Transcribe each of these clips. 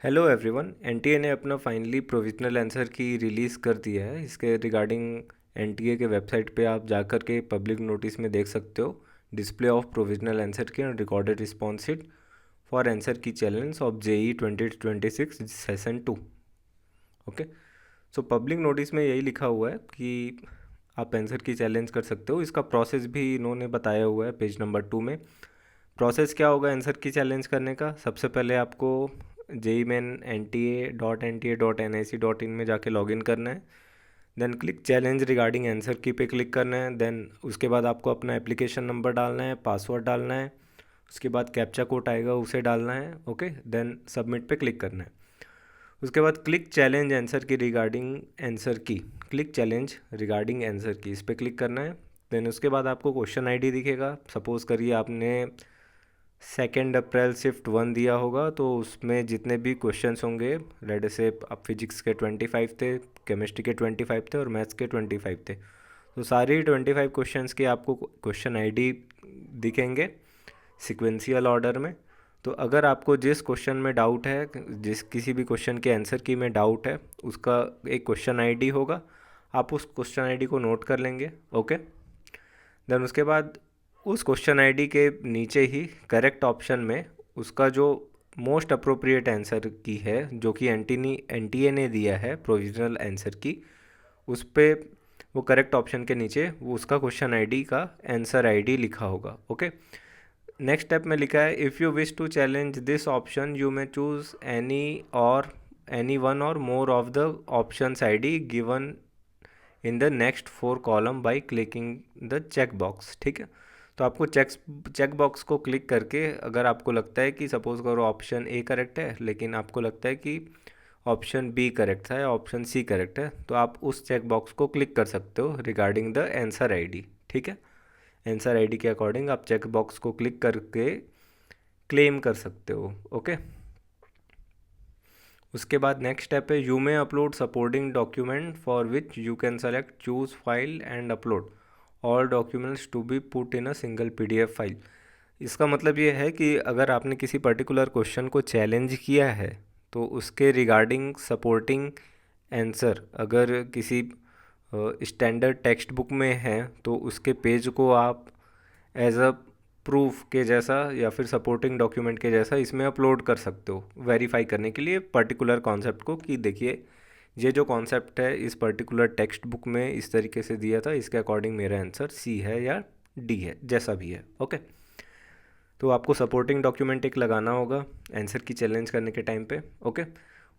Hello everyone. NTA ने अपना finally provisional answer की रिलीज़ कर दिया है। इसके रिगार्डिंग एनटीए के वेबसाइट पे आप जाकर के पब्लिक नोटिस में देख सकते हो display of provisional answer key recorded response sheet for answer key challenge of JEE 2026 session 2। Okay, so public notice में यही लिखा हुआ है कि आप आंसर की चैलेंज कर सकते हो। इसका प्रोसेस भी इन्होंने बताया हुआ है पेज नंबर 2 में। प्रोसेस क्या होगा आंसर की चैलेंज करने का? सबसे पहले आपको JEE-NTA.NTA.NIC.in में जाके लॉगिन करना है। Then click challenge regarding answer की पे क्लिक करना है। देन उसके बाद आपको अपना एप्लीकेशन नंबर डालना है, पासवर्ड डालना है, उसके बाद कैप्चा कोड आएगा उसे डालना है। ओके, देन सबमिट पे क्लिक करना है। उसके बाद क्लिक चैलेंज आंसर की रिगार्डिंग आंसर की क्लिक चैलेंज रिगार्डिंग आंसर की इस पर क्लिक करना है। देन उसके बाद आपको क्वेश्चन आईडी दिखेगा। सपोज़ करिए आपने 2 अप्रैल शिफ्ट 1 दिया होगा, तो उसमें जितने भी क्वेश्चंस होंगे, लेट से आप फिजिक्स के 25 थे, केमिस्ट्री के 25 थे और मैथ्स के 25 थे, तो सारे 25 क्वेश्चंस के आपको क्वेश्चन आईडी दिखेंगे सिक्वेंशियल ऑर्डर में। तो अगर आपको जिस क्वेश्चन में डाउट है, जिस किसी भी क्वेश्चन के आंसर की में डाउट है, उसका एक क्वेश्चन आईडी होगा। आप उस क्वेश्चन आईडी को नोट कर लेंगे। ओके, देन उसके बाद उस क्वेश्चन आईडी के नीचे ही करेक्ट ऑप्शन में उसका जो मोस्ट अप्रोप्रिएट आंसर की है, जो कि एनटीए ने दिया है प्रोविजनल आंसर की, उस पर वो करेक्ट ऑप्शन के नीचे वो उसका क्वेश्चन आईडी का आंसर आईडी लिखा होगा। ओके, नेक्स्ट स्टेप में लिखा है if you wish to challenge this option you may choose any one or more of the options ID given in the next 4 column by clicking the check box. ठीक है, तो आपको check box को click करके, अगर आपको लगता है कि सपोज़ करो ऑप्शन ए करेक्ट है लेकिन आपको लगता है कि ऑप्शन बी करेक्ट था या ऑप्शन सी करेक्ट है, तो आप उस चेक बॉक्स को क्लिक कर सकते हो रिगार्डिंग द आंसर आईडी। ठीक है, आंसर आईडी के अकॉर्डिंग आप चेक बॉक्स को क्लिक करके क्लेम कर सकते हो। ओके, उसके बाद नेक्स्ट स्टेप है you may upload supporting document for which you can select choose file and upload all documents to be put in a single PDF file. इसका मतलब ये है कि अगर आपने किसी पर्टिकुलर क्वेश्चन को चैलेंज किया है, तो उसके रिगार्डिंग सपोर्टिंग आंसर अगर किसी स्टैंडर्ड टेक्स्ट बुक में है, तो उसके पेज को आप एज अ प्रूफ के जैसा या फिर सपोर्टिंग डॉक्यूमेंट के जैसा इसमें अपलोड कर सकते हो, वेरीफाई करने के लिए पर्टिकुलर कॉन्सेप्ट को, कि देखिए ये जो कॉन्सेप्ट है इस पर्टिकुलर टेक्स्ट बुक में इस तरीके से दिया था, इसके अकॉर्डिंग मेरा आंसर सी है या डी है, जैसा भी है। ओके, तो आपको सपोर्टिंग डॉक्यूमेंट एक लगाना होगा आंसर की चैलेंज करने के टाइम पे। ओके,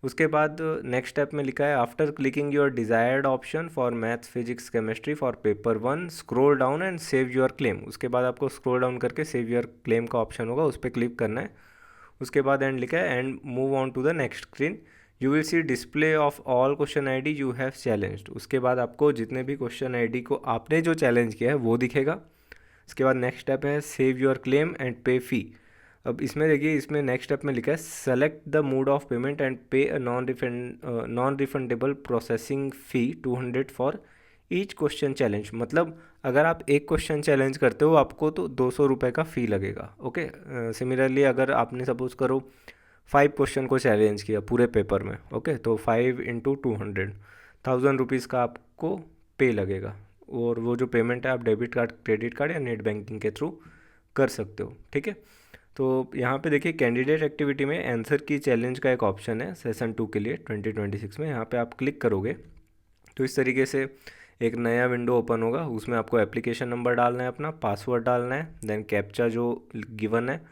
उसके बाद नेक्स्ट स्टेप में लिखा है after clicking your desired option for maths physics chemistry for paper 1 scroll down and save your claim. उसके बाद आपको स्क्रॉल डाउन करके सेव योर क्लेम का ऑप्शन होगा, उस पर क्लिक करना है। उसके बाद एंड लिखा है and move on to the next screen, you will see display of all question ID you have challenged. उसके बाद आपको जितने भी क्वेश्चन आईडी को आपने जो चैलेंज किया है वो दिखेगा। इसके बाद नेक्स्ट स्टेप है सेव योर क्लेम एंड पे फ़ी। अब इसमें देखिए, इसमें नेक्स्ट स्टेप में लिखा है select the mode of payment and pay a non refundable processing fee 200 for each question challenge. मतलब अगर आप एक क्वेश्चन चैलेंज करते हो आपको तो 200 रुपये का फ़ी लगेगा। ओके, सिमिलरली अगर आपने सपोज करो 5 क्वेश्चन को चैलेंज किया पूरे पेपर में, ओके, तो 5 इंटू 200 1000 रुपीज़ का आपको पे लगेगा। और वो जो पेमेंट है आप डेबिट कार्ड, क्रेडिट कार्ड या नेट बैंकिंग के थ्रू कर सकते हो। ठीक है, तो यहाँ पे देखिए कैंडिडेट एक्टिविटी में आंसर की चैलेंज का एक ऑप्शन है सेशन 2 के लिए 2026 में। यहाँ पे आप क्लिक करोगे तो इस तरीके से एक नया विंडो ओपन होगा। उसमें आपको एप्लीकेशन नंबर डालना है, अपना पासवर्ड डालना है, देन कैप्चा जो गिवन है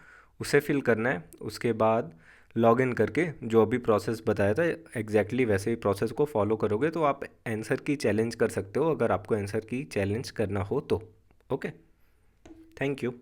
उसे फिल करना है। उसके बाद लॉगिन करके जो अभी प्रोसेस बताया था एग्जैक्टली वैसे ही प्रोसेस को फॉलो करोगे तो आप आंसर की चैलेंज कर सकते हो, अगर आपको आंसर की चैलेंज करना हो तो। Okay, thank you.